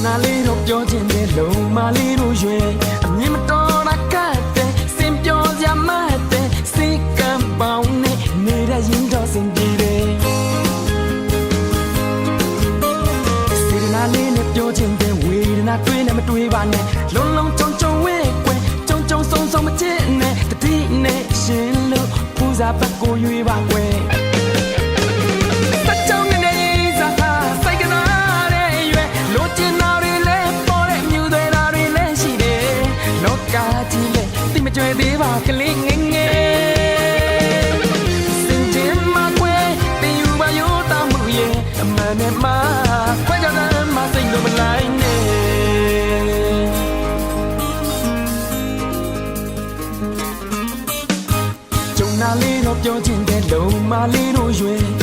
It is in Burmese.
နာလေးတို့ပြောချင်တဲ့လုံမလေးတို့ရွယ်အမြင်မတော်တာကတဲ့စင်ပြောစရာမတဲ့စိတ်ကံပေါင်းနဲ့နေတဲ့ရင်တော်စင်ပြေတယ်စေတနာလေးနဲ့ပြောချင်တဲ့ဝေဒနာတွေးနဲ့မတွေးပါနဲ့လုံးလုံးချုံချုံဝဲကွယ်ချုံချုံဆုံဆုံမချစ်နဲ့တတိနဲ့ရှင်လို့ပူဇာပတ်ကိုရွေးပါကွယ်ကျွေးသေးပါကလေးငယ်ငယ်စင်ကြင်မှာကွယ်တင်ယူပါရိုးတောင်းမှုရဲ့အမှန်နဲ့မှခွဲကြတဲ့မစိတ်လို့မလိုက်နဲ့ကျုံနာလေးတော့ပြောချင်တဲ့လုံမလေးတို့ရွယ်